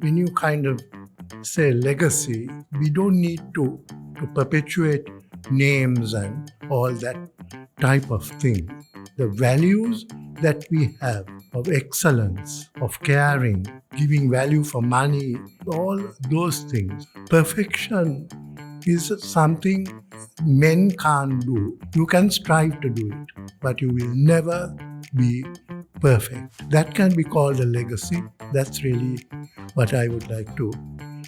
when you kind of say legacy, we don't need to perpetuate names and all that type of thing. The values that we have of excellence, of caring, giving value for money, all those things. Perfection is something men can't do. You can strive to do it, but you will never be perfect. That can be called a legacy. That's really what I would like to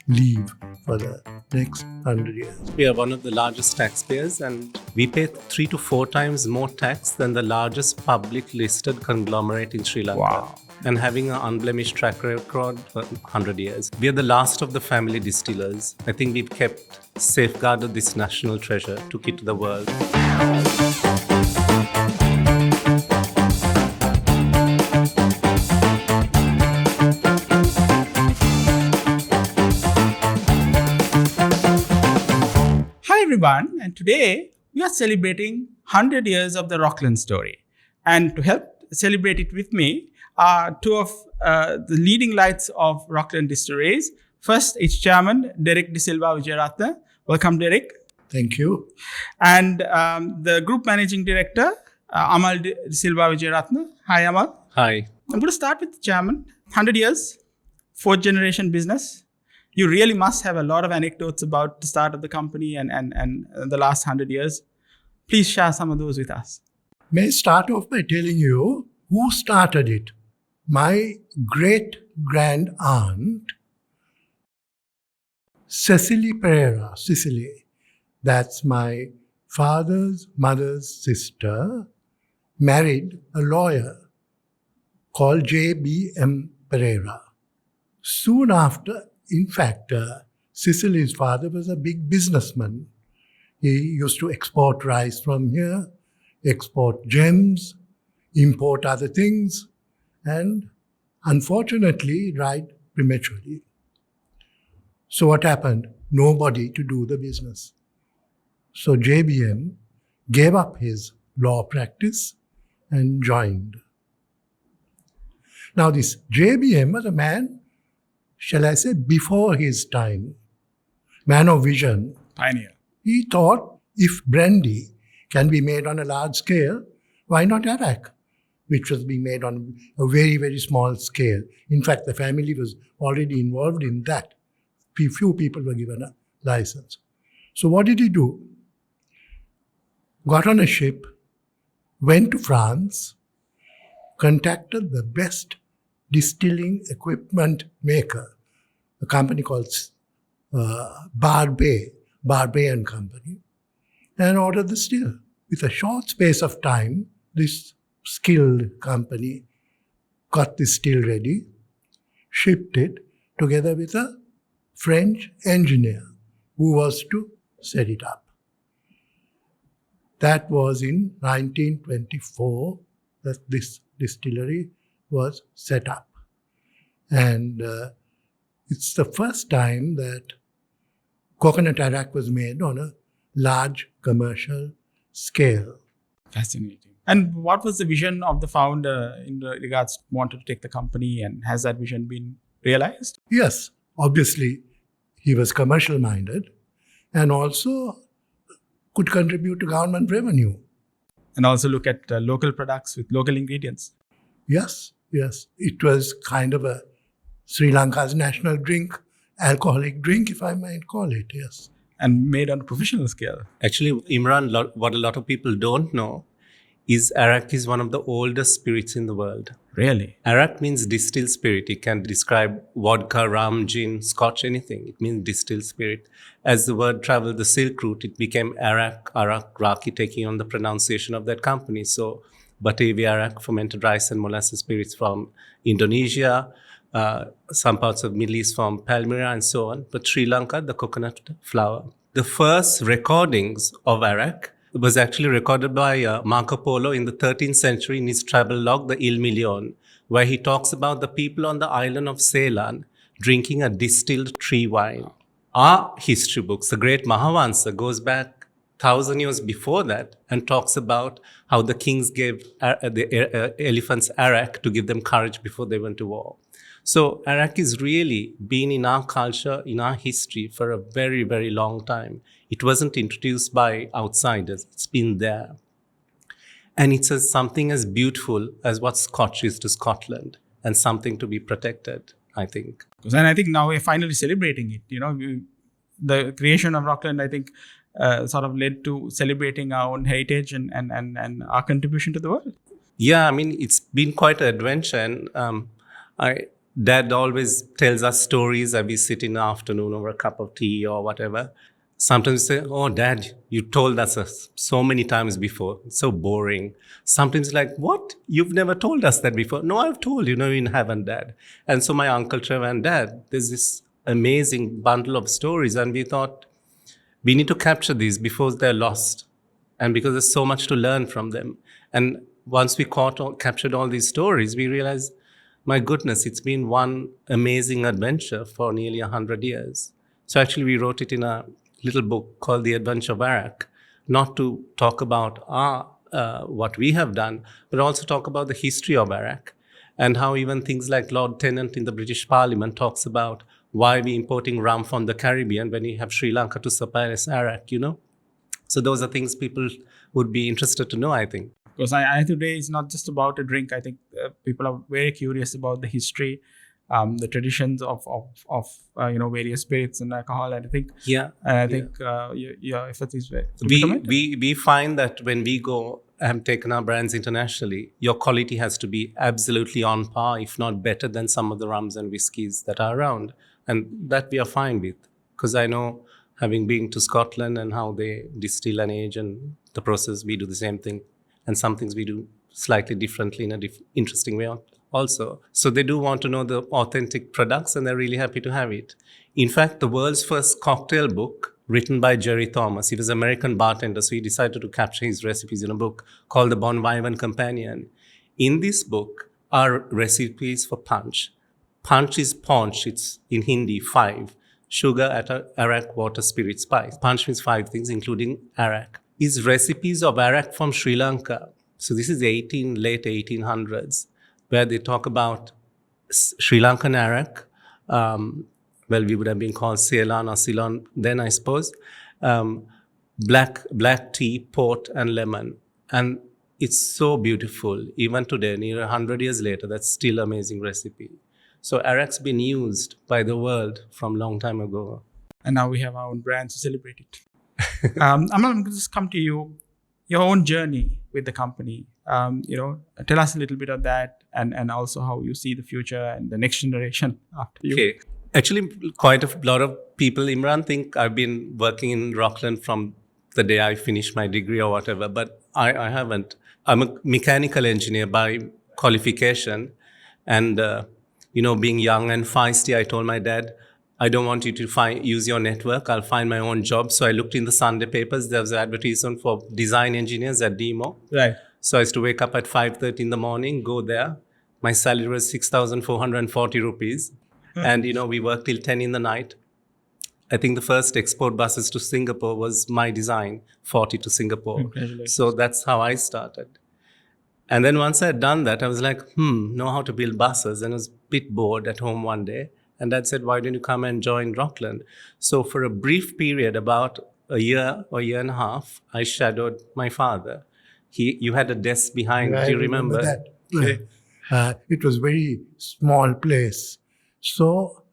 leave for the next 100 years. We are one of the largest taxpayers, and we pay 3 to 4 times more tax than the largest public listed conglomerate in Sri Lanka. Wow. And having an unblemished track record for 100 years. We are the last of the family distillers. I think we've safeguarded this national treasure, took it to the world. Everyone, and today we are celebrating 100 years of the Rockland story. And to help celebrate it with me are two of the leading lights of Rockland Distilleries. First, its chairman, Derek De Silva Wijeyeratne. Welcome, Derek. Thank you. And the group managing director, Amal De Silva Wijeyeratne. Hi, Amal. Hi. I'm going to start with the chairman. 100 years, fourth generation business. You really must have a lot of anecdotes about the start of the company and the last 100 years. Please share some of those with us. May I start off by telling you who started it? My great-grand aunt, Cecily Pereira, Sicily. That's my father's mother's sister, married a lawyer called J.B.M. Pereira. Soon after, in fact, Cecily's father was a big businessman. He used to export rice from here, export gems, import other things, and unfortunately died prematurely. So what happened? Nobody to do the business. So JBM gave up his law practice and joined. Now this JBM was a man, shall I say, before his time, man of vision. Pioneer. He thought if brandy can be made on a large scale, why not Arak, which was being made on a very, very small scale. In fact, the family was already involved in that. Few people were given a license. So what did he do? Got on a ship, went to France, contacted the best distilling equipment maker, a company called Barbet and Company, and ordered the still. With a short space of time, this skilled company got the still ready, shipped it together with a French engineer who was to set it up. That was in 1924 that this distillery was set up. And it's the first time that coconut Arrack was made on a large commercial scale. Fascinating. And what was the vision of the founder in regards to wanting to take the company, and has that vision been realized? Yes, obviously he was commercial minded and also could contribute to government revenue. And also look at local products with local ingredients. Yes. It was kind of a Sri Lanka's national drink, alcoholic drink, if I might call it, yes. And made on a professional scale. Actually, Imran, what a lot of people don't know is Arak is one of the oldest spirits in the world. Really? Arak means distilled spirit. It can describe vodka, rum, gin, scotch, anything. It means distilled spirit. As the word traveled the Silk Route, it became Arak, Raki, taking on the pronunciation of that company. So Batavia Arak, fermented rice and molasses spirits from Indonesia, some parts of Middle East from Palmyra and so on. But Sri Lanka, the coconut flower. The first recordings of Arak was actually recorded by Marco Polo in the 13th century in his travel log, the Il Milion, where he talks about the people on the island of Ceylon drinking a distilled tree wine. Our history books, the great Mahavansa, goes back 1,000 years before that and talks about how the kings gave the elephants Arak to give them courage before they went to war. So Arak is really been in our culture, in our history for a very, very long time. It wasn't introduced by outsiders. It's been there. And it's something as beautiful as what Scotch is to Scotland, and something to be protected, I think. And I think now we're finally celebrating it. The creation of Rockland, I think, sort of led to celebrating our own heritage and our contribution to the world. Yeah, I mean, it's been quite an adventure. And Dad always tells us stories as we sit in the afternoon over a cup of tea or whatever. Sometimes say, "Oh, Dad, you told us so many times before. It's so boring." Sometimes like, "What? You've never told us that before?" "No, I've told you. No, you haven't, Dad." And so my Uncle Trevor and Dad, there's this amazing bundle of stories. And we thought, we need to capture these before they're lost. And because there's so much to learn from them. And once we captured all these stories, we realized, my goodness, it's been one amazing adventure for nearly 100 years. So actually, we wrote it in a little book called The Adventure of Arak, not to talk about what we have done, but also talk about the history of Arak and how even things like Lord Tennant in the British Parliament talks about why we're importing rum from the Caribbean when we have Sri Lanka to supply us Arak, So those are things people would be interested to know, I think. Because I today is not just about a drink. I think people are very curious about the history, the traditions of various spirits and alcohol. And I think your effort is very. We find that when we go have taken our brands internationally, your quality has to be absolutely on par, if not better than some of the rums and whiskies that are around, and that we are fine with. Because I know, having been to Scotland and how they distill and age and the process, we do the same thing. And some things we do slightly differently in an interesting way also. So they do want to know the authentic products, and they're really happy to have it. In fact, the world's first cocktail book, written by Jerry Thomas, he was an American bartender, so he decided to capture his recipes in a book called The Bon Vivant Companion. In this book are recipes for punch. Punch is paunch, it's in Hindi, 5. Sugar, Arak, water, spirit, spice. Punch means 5 things, including Arak. Is recipes of Arak from Sri Lanka. So this is late 1800s, where they talk about Sri Lankan Arak. We would have been called Ceylon or Ceylon then, I suppose. Black tea, port, and lemon. And it's so beautiful. Even today, near 100 years later, that's still an amazing recipe. So Arak's been used by the world from a long time ago. And now we have our own brand to celebrate it. Amal, I'm going to just come to you, your own journey with the company. Tell us a little bit of that, and also how you see the future and the next generation after you. Okay. Actually, quite a lot of people, Imran, think I've been working in Rockland from the day I finished my degree or whatever, but I haven't. I'm a mechanical engineer by qualification, and being young and feisty, I told my dad, I don't want you to use your network. I'll find my own job. So I looked in the Sunday papers. There was an advertisement for design engineers at Demo. Right. So I used to wake up at 5:30 in the morning, go there. My salary was 6,440 rupees. And, we worked till 10 in the night. I think the first export buses to Singapore was my design, 40 to Singapore. Congratulations. So that's how I started. And then once I had done that, I was like, know how to build buses. And I was a bit bored at home one day. And Dad said, why don't you come and join Rockland? So for a brief period, about a year or year and a half, I shadowed my father. You had a desk behind. I do you remember? that? It was a very small place. So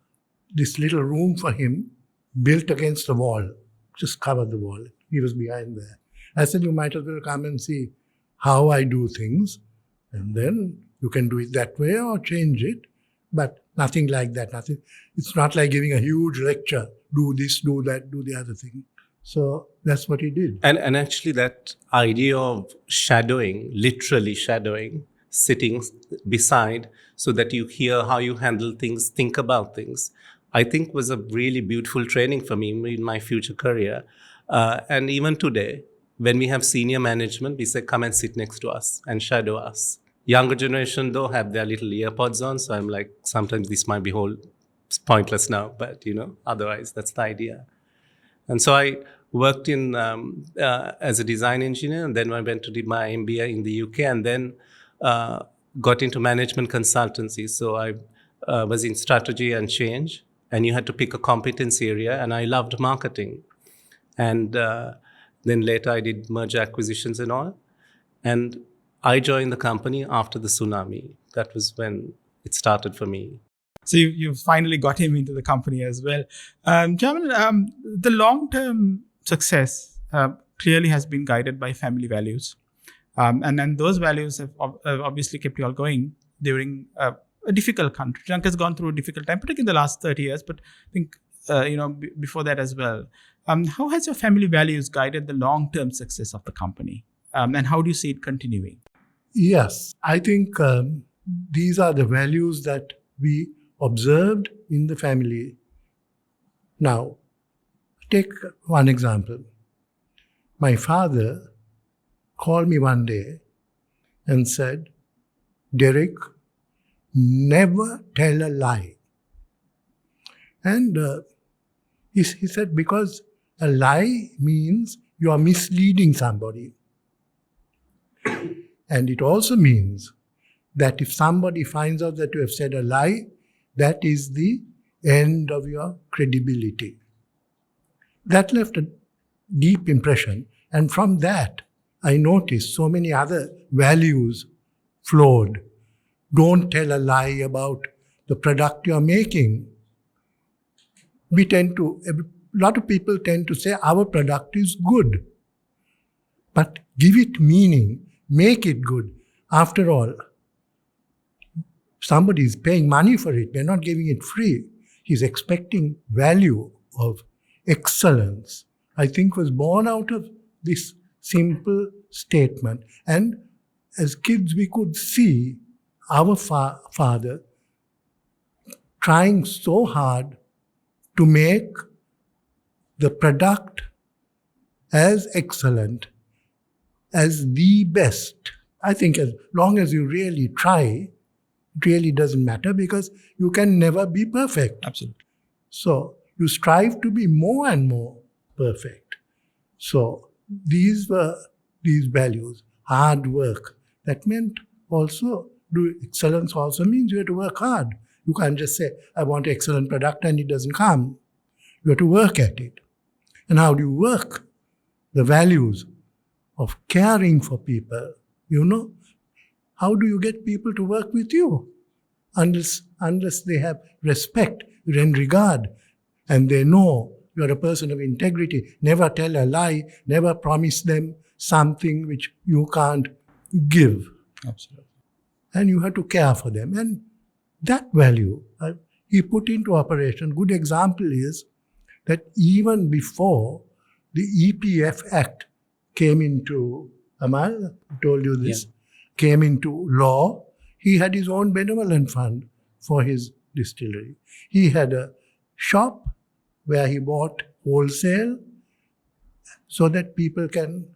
this little room for him, built against the wall, just covered the wall. He was behind there. I said, you might as well come and see how I do things. And then you can do it that way or change it. But nothing like that. Nothing. It's not like giving a huge lecture. Do this, do that, do the other thing. So that's what he did. And actually that idea of shadowing, literally shadowing, sitting beside so that you hear how you handle things, think about things, I think was a really beautiful training for me in my future career. And even today, when we have senior management, we say, come and sit next to us and shadow us. Younger generation, though, have their little earpods on. So I'm like, sometimes this might be pointless now, but, otherwise that's the idea. And so I worked in as a design engineer, and then I went to do my MBA in the UK, and then got into management consultancy. So I was in strategy and change, and you had to pick a competence area, and I loved marketing. And then later I did merger acquisitions and all. And I joined the company after the tsunami. That was when it started for me. So you finally got him into the company as well. Chairman, the long-term success clearly has been guided by family values. And then those values have obviously kept you all going during a difficult country. Sri Lanka has gone through a difficult time, particularly in the last 30 years, but I think, before that as well. How has your family values guided the long-term success of the company? And how do you see it continuing? Yes, I think these are the values that we observed in the family. Now, take one example. My father called me one day and said, "Derek, never tell a lie." And he said, because a lie means you are misleading somebody. And it also means that if somebody finds out that you have said a lie, that is the end of your credibility. That left a deep impression. And from that, I noticed so many other values flowed. Don't tell a lie about the product you're making. A lot of people tend to say our product is good. But give it meaning, make it good. After all, somebody is paying money for it. We're not giving it free. He's expecting value of excellence. I think was born out of this simple statement. And as kids, we could see our father trying so hard to make the product as excellent, as the best. I think as long as you really try, it really doesn't matter because you can never be perfect. Absolutely. So you strive to be more and more perfect. So these were these values, hard work. That meant also, excellence also means you have to work hard. You can't just say, I want an excellent product and it doesn't come. You have to work at it. And how do you work? The values of caring for people, How do you get people to work with you? Unless they have respect and regard and they know you're a person of integrity. Never tell a lie, never promise them something which you can't give. Absolutely. And you have to care for them. And that value he put into operation. Good example is that even before the EPF Act came into, Amal, I told you this, came into law, he had his own benevolent fund for his distillery. He had a shop where he bought wholesale so that people can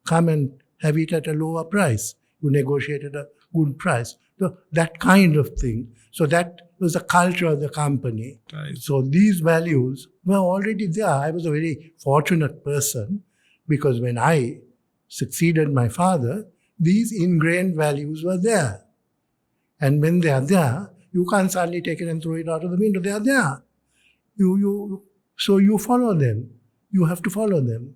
come and have it at a lower price. You negotiated a good price. So that kind of thing. So that was the culture of the company. Right. So these values were already there. I was a very fortunate person because when I succeeded my father, these ingrained values were there. And when they are there, you can't suddenly take it and throw it out of the window. They are there. So you follow them. You have to follow them.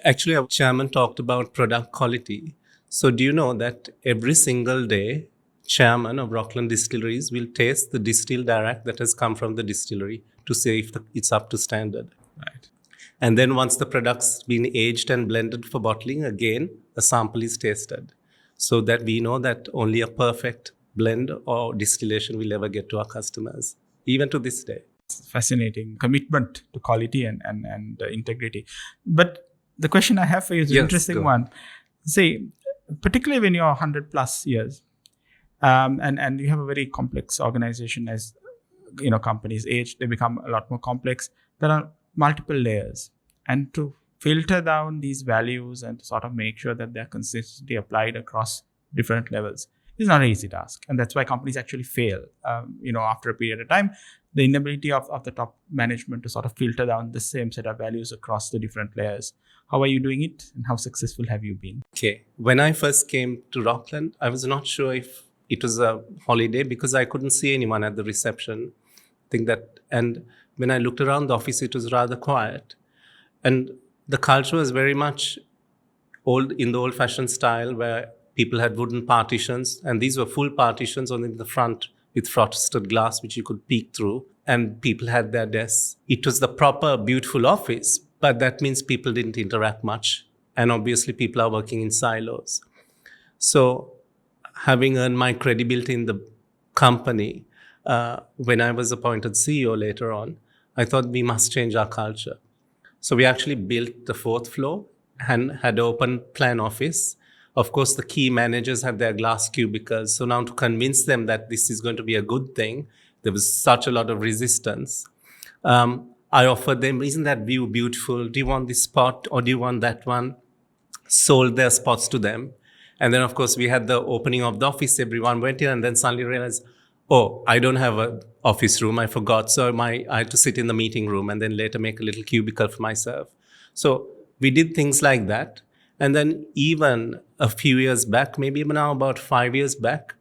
Actually, our chairman talked about product quality. So do you know that every single day, chairman of Rockland Distilleries will taste the distilled Arak that has come from the distillery to see if it's up to standard. Right. And then once the product's been aged and blended for bottling, again, a sample is tasted. So that we know that only a perfect blend or distillation will ever get to our customers, even to this day. Fascinating commitment to quality and integrity. But the question I have for you is an interesting one. Say, particularly when you're 100 plus years, and you have a very complex organization as companies age, they become a lot more complex. There are multiple layers, and to filter down these values and to sort of make sure that they're consistently applied across different levels is not an easy task. And that's why companies actually fail. After a period of time, the inability of the top management to sort of filter down the same set of values across the different layers. How are you doing it and how successful have you been? Okay. When I first came to Rockland, I was not sure if it was a holiday because I couldn't see anyone at the reception. I think that, and when I looked around the office, it was rather quiet. And the culture was very much in the old-fashioned style where people had wooden partitions, and these were full partitions on the front with frosted glass, which you could peek through, and people had their desks. It was the proper, beautiful office, but that means people didn't interact much. And obviously, people are working in silos. So having earned my credibility in the company, when I was appointed CEO later on, I thought we must change our culture. So we actually built the 4th floor and had an open plan office. Of course, the key managers had their glass cubicles. So now to convince them that this is going to be a good thing, there was such a lot of resistance. I offered them, isn't that view beautiful? Do you want this spot or do you want that one? Sold their spots to them. And then, of course, we had the opening of the office. Everyone went in and then suddenly realized, oh, I don't have an office room. I forgot. So I had to sit in the meeting room and then later make a little cubicle for myself. So we did things like that. And then even a few years back, maybe now about 5 years back,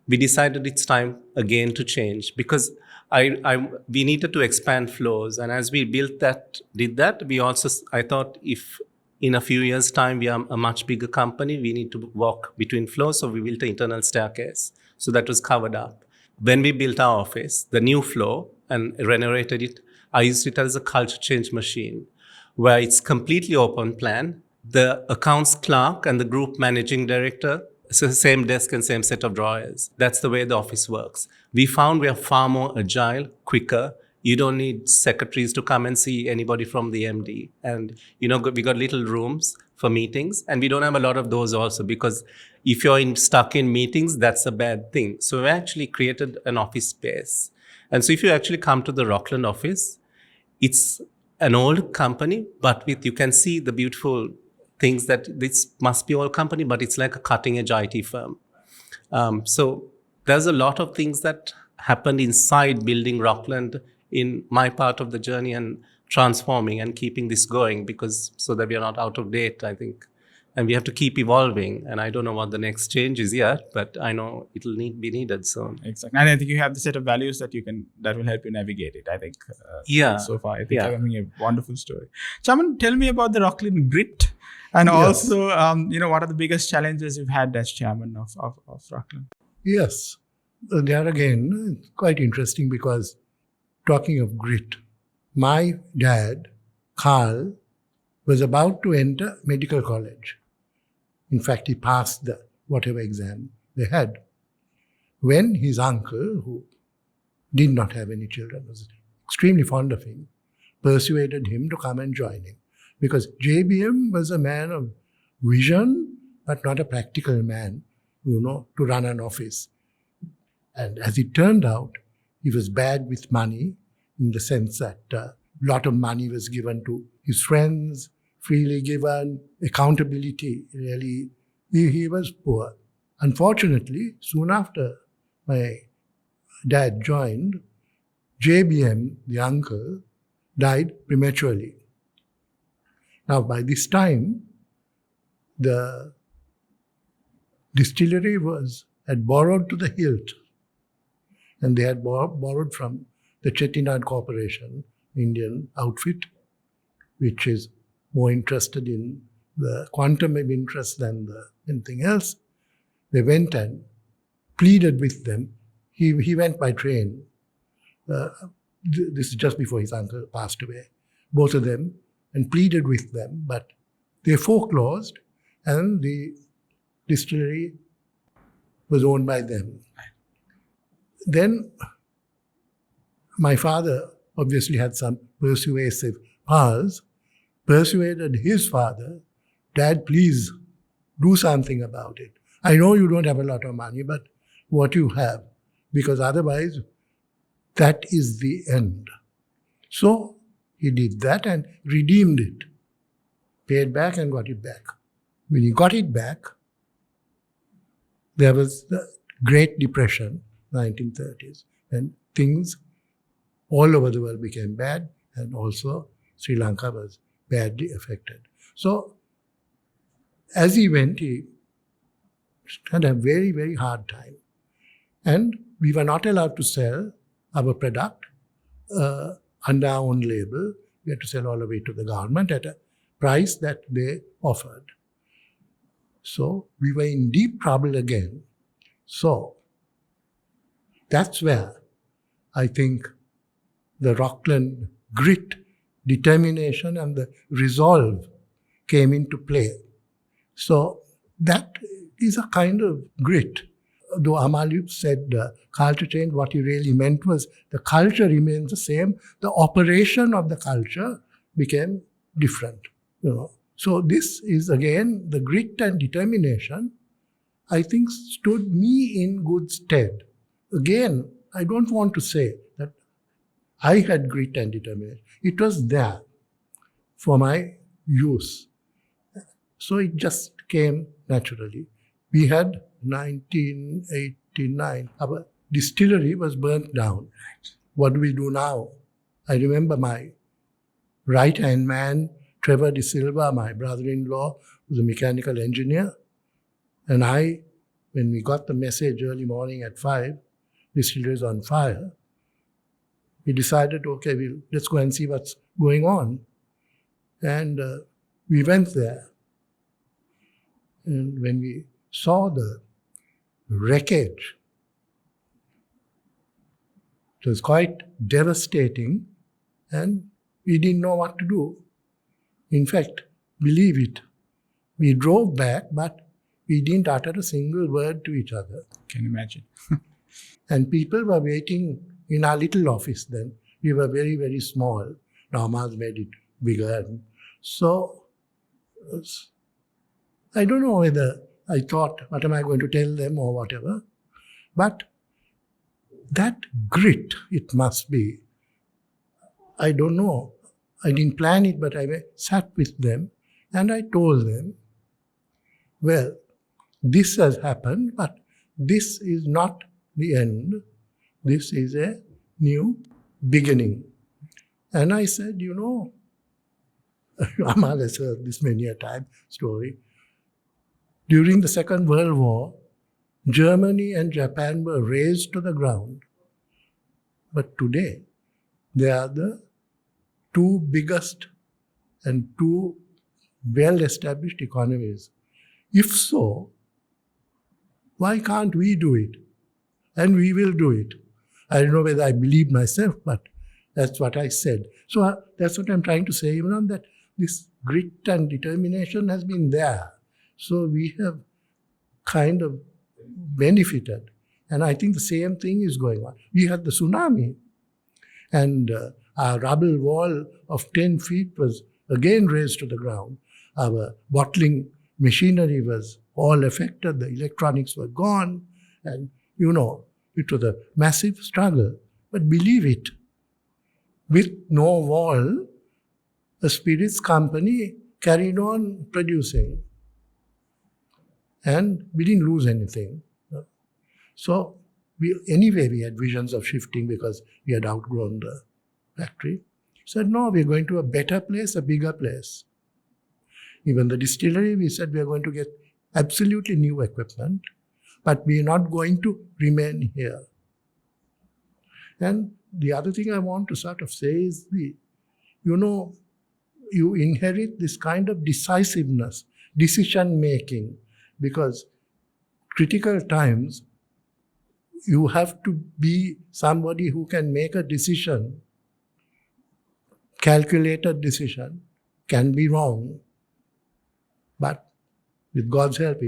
we decided it's time again to change because we needed to expand floors. And as we did that, I thought if in a few years' time we are a much bigger company, we need to walk between floors. So we built an internal staircase. So that was covered up. When we built our office, the new floor, and renovated it, I used it as a culture change machine where it's completely open plan. The accounts clerk and the group managing director, so same desk and same set of drawers. That's the way the office works. We found we are far more agile, quicker. You don't need secretaries to come and see anybody from the MD. And, we got little rooms for meetings, and we don't have a lot of those also because if you're stuck in meetings, that's a bad thing. So we actually created an office space. And so if you actually come to the Rockland office, it's an old company, but you can see the beautiful things that this must be old company, but it's like a cutting edge IT firm. So there's a lot of things that happened inside building Rockland in my part of the journey and transforming and keeping this going so that we are not out of date, I think. And we have to keep evolving. And I don't know what the next change is yet, but I know it'll be needed soon. Exactly. And I think you have the set of values that will help you navigate it, I think. So far, I think you're having a wonderful story. Chaman, tell me about the Rockland Grit. And also, what are the biggest challenges you've had as chairman of Rockland? Yes. There again, it's quite interesting because talking of grit, my dad, Carl, was about to enter medical college. In fact, he passed the whatever exam they had. When his uncle, who did not have any children, was extremely fond of him, persuaded him to come and join him. Because JBM was a man of vision, but not a practical man, to run an office. And as it turned out, he was bad with money in the sense that a lot of money was given to his friends, freely given, accountability, really, he was poor. Unfortunately, soon after my dad joined, JBM, the uncle, died prematurely. Now, by this time, the distillery had borrowed to the hilt, and they had borrowed from the Chettinad Corporation, Indian outfit, which is more interested in the quantum of interest than anything else. They went and pleaded with them. He went by train. This is just before his uncle passed away. Both of them, and pleaded with them, but they foreclosed, and the distillery was owned by them. Then my father obviously had some persuasive powers, persuaded his father, Dad, please do something about it. I know you don't have a lot of money, but what you have, because otherwise that is the end. So he did that and redeemed it, paid back and got it back. When he got it back, there was the Great Depression, 1930s, and things all over the world became bad, and also Sri Lanka was badly affected. So as he went, he had a very, very hard time. And we were not allowed to sell our product under our own label. We had to sell all the way to the government at a price that they offered. So we were in deep trouble again. So that's where I think the Rockland grit, determination, and the resolve came into play. So that is a kind of grit. Though Amal said culture change, what he really meant was the culture remains the same. The operation of the culture became different. So this is again the grit and determination, I think, stood me in good stead. Again, I don't want to say that I had grit and determination. It was there for my use. So it just came naturally. We had 1989, our distillery was burnt down. What do we do now? I remember my right-hand man, Trevor de Silva, my brother-in-law, was a mechanical engineer. And when we got the message early morning at 5, distillery is on fire, we decided, okay, let's go and see what's going on. And we went there. And when we saw the wreckage, it was quite devastating, and we didn't know what to do. In fact, believe it, we drove back, but we didn't utter a single word to each other. Can you imagine? And people were waiting in our little office then. We were very, very small. Now Amal's made it bigger. So I don't know whether I thought, what am I going to tell them or whatever. But that grit, it must be. I don't know. I didn't plan it, but I sat with them and I told them, well, this has happened, but this is not the end. This is a new beginning. And I said, Amal has heard this many a time story. During the Second World War, Germany and Japan were razed to the ground. But today, they are the two biggest and two well-established economies. If so, why can't we do it? And we will do it. I don't know whether I believe myself, but that's what I said. So that's what I'm trying to say, that this grit and determination has been there. So we have kind of benefited. And I think the same thing is going on. We had the tsunami, and our rubble wall of 10 feet was again raised to the ground. Our bottling machinery was all affected. The electronics were gone. And, it was a massive struggle. But believe it, with no wall, a spirits company carried on producing. And we didn't lose anything. So we had visions of shifting because we had outgrown the factory. Said, no, we're going to a better place, a bigger place. Even the distillery, we said we're going to get absolutely new equipment, but we're not going to remain here. And the other thing I want to sort of say is you inherit this kind of decisiveness, decision-making, because critical times, you have to be somebody who can make a decision, calculated decision, can be wrong, but with God's help,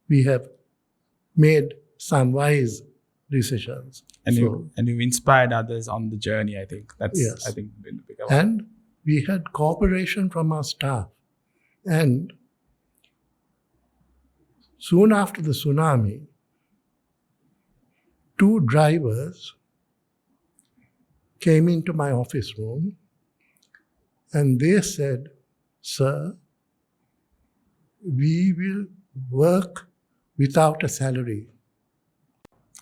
we have made some wise decisions. And you've inspired others on the journey, I think. That's, yes. I think, been the bigger one. And we had cooperation from our staff. And soon after the tsunami, 2 drivers came into my office room and they said, sir, we will work without a salary.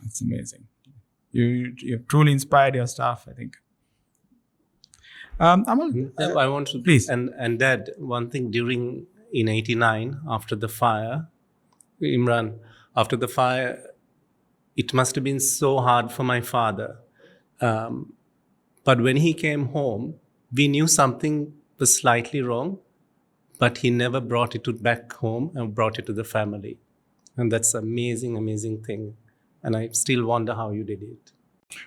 That's amazing. You've truly inspired your staff, I think. Amal, I want to please. And Dad, one thing in '89 after the fire, Imran, after the fire, it must have been so hard for my father. But when he came home, we knew something was slightly wrong, but he never brought it back home and brought it to the family. And that's amazing, amazing thing. And I still wonder how you did it.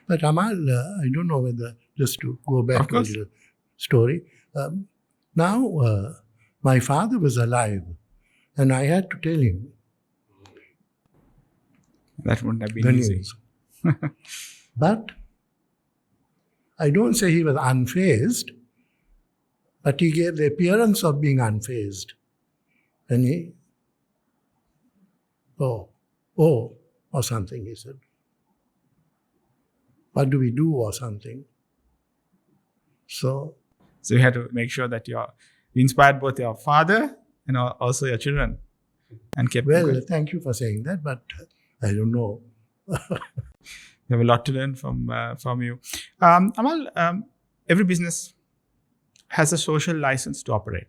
But Amal, I don't know whether, just to go Of back to a course. little story. Now, my father was alive, and I had to tell him That wouldn't have the been easy. news. But I don't say he was unfazed, but he gave the appearance of being unfazed. And he, or something, he said. What do we do, or something? So, So you had to make sure that you inspired both your father and also your children, and kept them well, going. thank you for saying that, but I don't know. We have a lot to learn from you. Amal, every business has a social license to operate,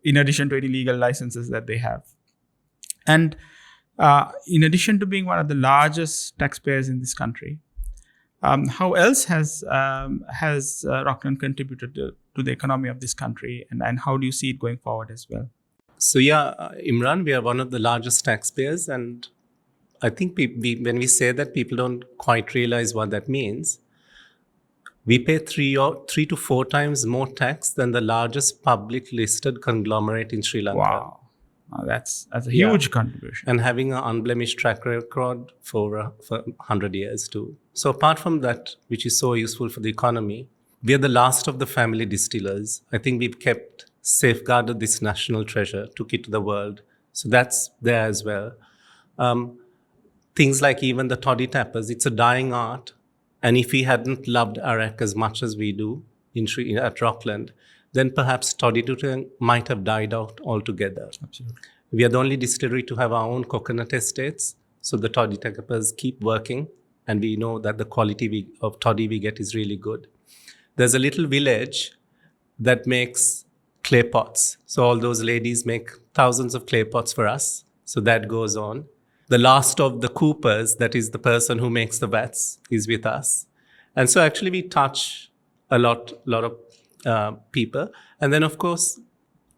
in addition to any legal licenses that they have. And in addition to being one of the largest taxpayers in this country, how else has Rockland contributed to the economy of this country, and how do you see it going forward as well? So Imran, we are one of the largest taxpayers, and I think when we say that, people don't quite realize what that means. We pay 3 to 4 times more tax than the largest public listed conglomerate in Sri Lanka. Wow, that's a huge contribution. And having an unblemished track record for 100 years too. So apart from that, which is so useful for the economy, we are the last of the family distillers. I think we've safeguarded this national treasure, took it to the world. So that's there as well. Things like even the toddy tappers, it's a dying art. And if we hadn't loved Arak as much as we do at Rockland, then perhaps toddy tapping might have died out altogether. Absolutely. We are the only distillery to have our own coconut estates. So the toddy tappers keep working, and we know that the quality of toddy we get is really good. There's a little village that makes clay pots. So all those ladies make thousands of clay pots for us. So that goes on. The last of the coopers, that is the person who makes the vats, is with us. And so actually we touch a lot of people. And then of course,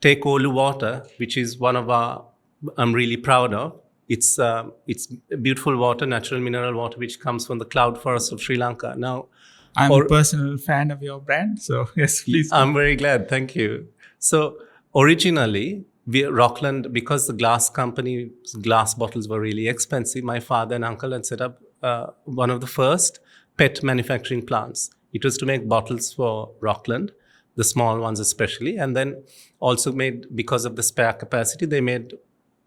take Olu water, which is one of I'm really proud of. It's beautiful water, natural mineral water, which comes from the cloud forest of Sri Lanka. Now, I'm a personal fan of your brand, so yes, please. I'm very glad, thank you. So originally, Rockland, because the glass bottles were really expensive, my father and uncle had set up one of the first PET manufacturing plants. It was to make bottles for Rockland, the small ones especially, and then also because of the spare capacity, they made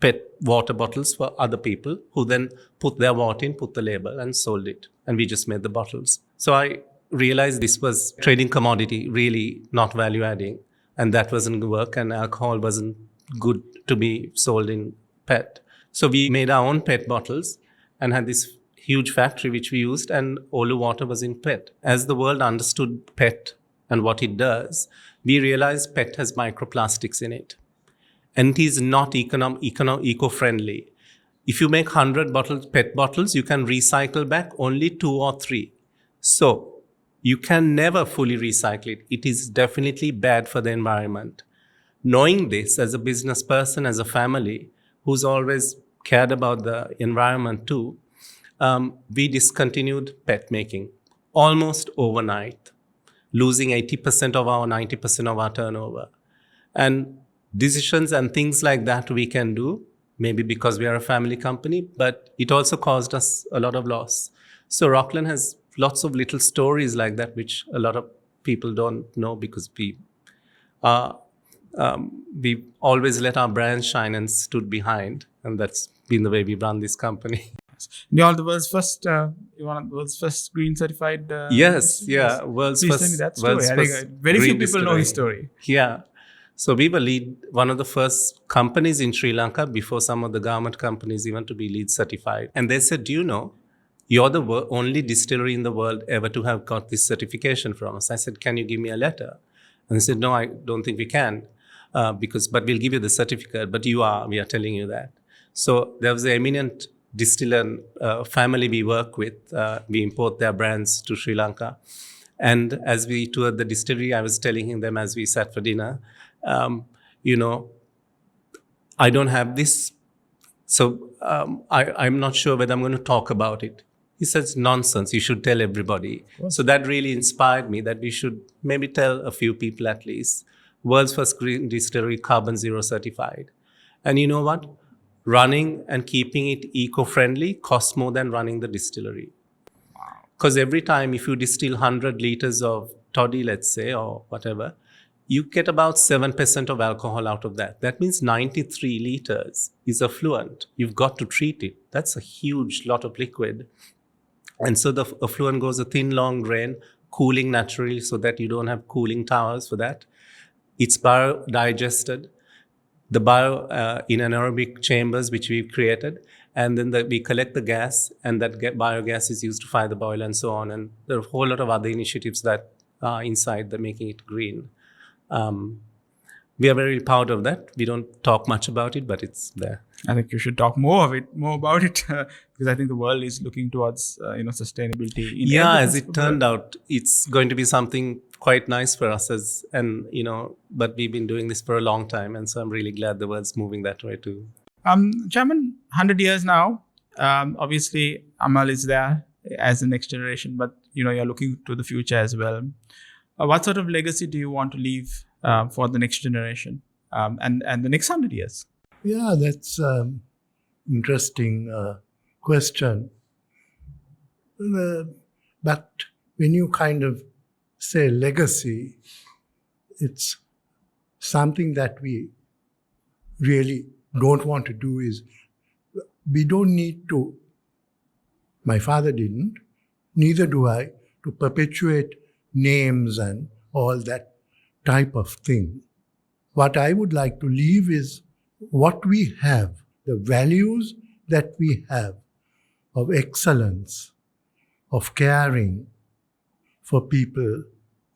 PET water bottles for other people who then put their water in, put the label, and sold it. And we just made the bottles. So I realized this was trading commodity, really not value adding, and that wasn't going to work, and alcohol wasn't good to be sold in PET. So we made our own PET bottles and had this huge factory which we used, and Olu water was in PET. As the world understood PET and what it does, we realized PET has microplastics in it. And it is not eco-friendly. If you make 100 PET bottles, you can recycle back only 2 or 3. So you can never fully recycle it. It is definitely bad for the environment. Knowing this as a business person, as a family who's always cared about the environment too, we discontinued PET making almost overnight, losing 90% of our turnover. And decisions and things like that we can do, maybe because we are a family company, but it also caused us a lot of loss. So Rockland has lots of little stories like that, which a lot of people don't know, because we always let our brand shine and stood behind, and that's been the way we run this company. You're the world's first, one of the world's first green certified. Yes, world's Please first. tell me that story. world's I think first very few green people know his distillery. story. Yeah. So we were one of the first companies in Sri Lanka, before some of the government companies, even to be LEED certified. And they said, do you know, you're the only distillery in the world ever to have got this certification from us. I said, can you give me a letter? And they said, no, I don't think we can, but we'll give you the certificate, but we are telling you that. So there was an eminent distiller family we work with. We import their brands to Sri Lanka. And as we toured the distillery, I was telling them as we sat for dinner, you know, I don't have this, so I'm not sure whether I'm going to talk about it. He says, nonsense, you should tell everybody. So that really inspired me that we should maybe tell a few people at least. World's first green distillery, carbon zero certified. And you know what? Running and keeping it eco-friendly costs more than running the distillery. Because every time if you distill 100 liters of toddy, let's say, or whatever, you get about 7% of alcohol out of that. That means 93 liters is effluent. You've got to treat it. That's a huge lot of liquid. And so the effluent goes a thin, long drain, cooling naturally so that you don't have cooling towers for that. It's biodigested. The in anaerobic chambers which we've created, and then we collect the gas, and that biogas is used to fire the boiler and so on. And there are a whole lot of other initiatives that are inside that making it green. We are very proud of that. We don't talk much about it, but it's there. I think you should talk more about it, because I think the world is looking towards sustainability. As it turned out, it's going to be something quite nice for us but we've been doing this for a long time, and so I'm really glad the world's moving that way too. Chairman, 100 years now. Obviously, Amal is there as the next generation, but you're looking to the future as well. What sort of legacy do you want to leave for the next generation and the next 100 years? Yeah, that's interesting question. But when you kind of say legacy, it's something that we really don't want to do. Is we don't need to, my father didn't, neither do I, to perpetuate names and all that type of thing. What I would like to leave is what we have, the values that we have of excellence, of caring for people,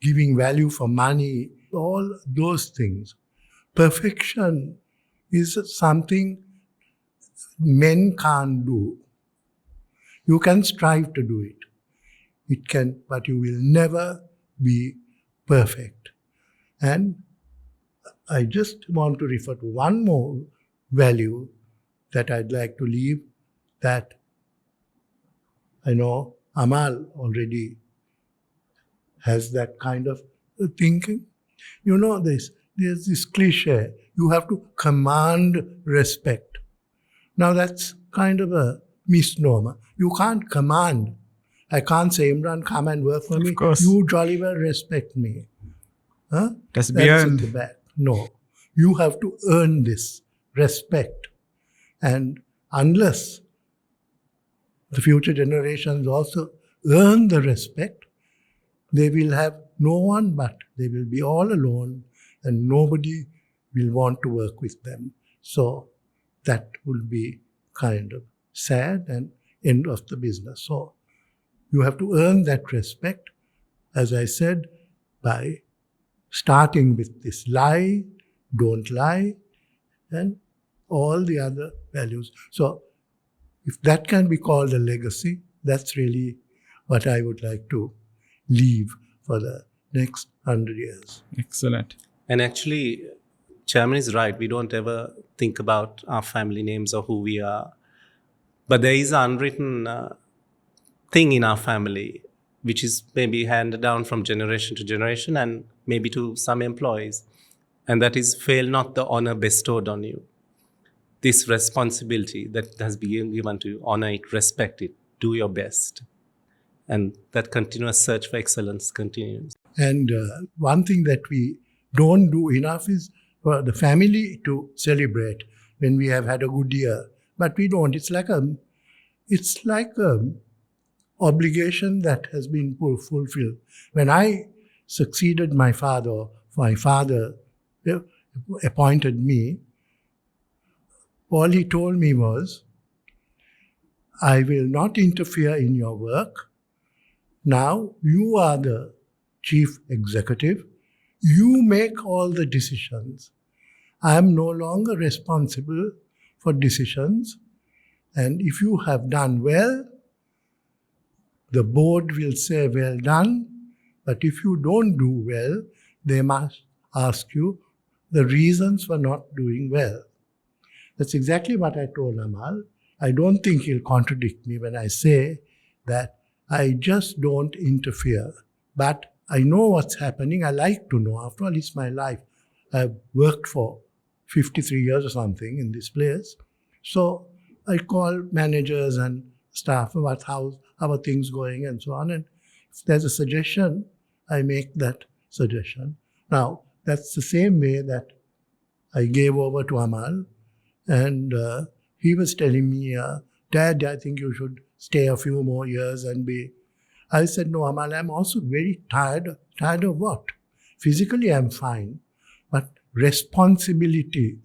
giving value for money, all those things. Perfection is something men can't do. You can strive to do it. But you will never be perfect. And I just want to refer to one more value that I'd like to leave, that I know Amal already has that kind of thinking. There's this cliche, you have to command respect. Now that's kind of a misnomer. You can't command. I can't say, Imran, come and work for me. Of course. You jolly well respect me. That's at beyond. the back. No. You have to earn this respect. And unless the future generations also earn the respect, they will have no one but they will be all alone, and nobody will want to work with them. So that will be kind of sad and end of the business. So you have to earn that respect, as I said, by starting with this lie, don't lie, and all the other values. So if that can be called a legacy, that's really what I would like to leave for the next 100 years. Excellent. And actually, Chairman is right. We don't ever think about our family names or who we are. But there is an unwritten thing in our family, which is maybe handed down from generation to generation and maybe to some employees. And that is, fail not the honor bestowed on you. This responsibility that has been given to you, honor it, respect it, do your best. And that continuous search for excellence continues. And one thing that we don't do enough is for the family to celebrate when we have had a good year. But we don't. It's like a obligation that has been fulfilled. When I succeeded my father appointed me, all he told me was, I will not interfere in your work. Now you are the chief executive. You make all the decisions. I am no longer responsible for decisions. And if you have done well, the board will say, well done. But if you don't do well, they must ask you the reasons for not doing well. That's exactly what I told Amal. I don't think he'll contradict me when I say that I just don't interfere. But I know what's happening. I like to know. After all, it's my life. I've worked for 53 years or something in this place. So I call managers and staff about how are things going and so on. And if there's a suggestion, I make that suggestion. Now, that's the same way that I gave over to Amal. And he was telling me, Dad, I think you should stay a few more years and be. I said, no, Amal, I'm also very tired. Tired of what? Physically, I'm fine. But responsibility,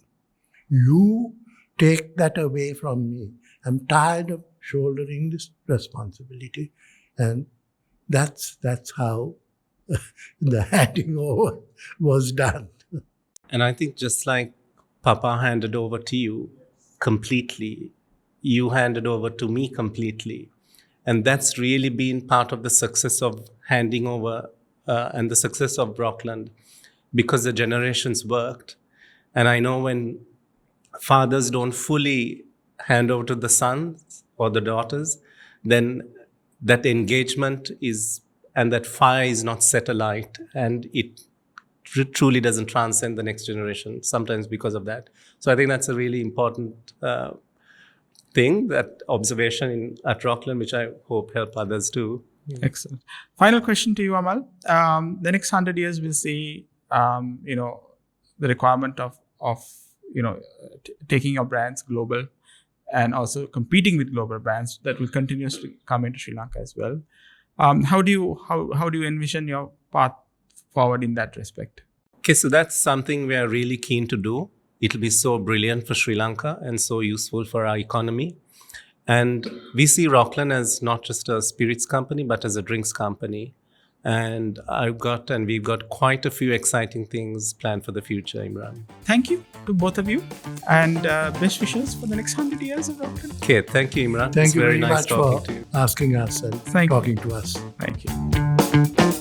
you take that away from me. I'm tired of shouldering this responsibility. And that's how the handing over was done. And I think just like Papa handed over to you completely, you handed over to me completely. And that's really been part of the success of handing over and the success of Rockland, because the generations worked. And I know when fathers don't fully hand over to the sons or the daughters, then that engagement is, and that fire is not set alight, and it truly doesn't transcend the next generation, sometimes because of that. So I think that's a really important thing, that observation at Rockland, which I hope help others too. Excellent. Final question to you, Amal. The next 100 years will see, the requirement of taking your brands global and also competing with global brands that will continuously come into Sri Lanka as well. How do you envision your path forward in that respect? Okay, so that's something we are really keen to do. It'll be so brilliant for Sri Lanka and so useful for our economy. And we see Rockland as not just a spirits company, but as a drinks company. And we've got quite a few exciting things planned for the future, Imran. Thank you to both of you, and best wishes for the next 100 years of Rockland. Okay, thank you, Imran. Thank It's you very very nice much for talking to you. asking us and Thank you. talking to us. Thank you.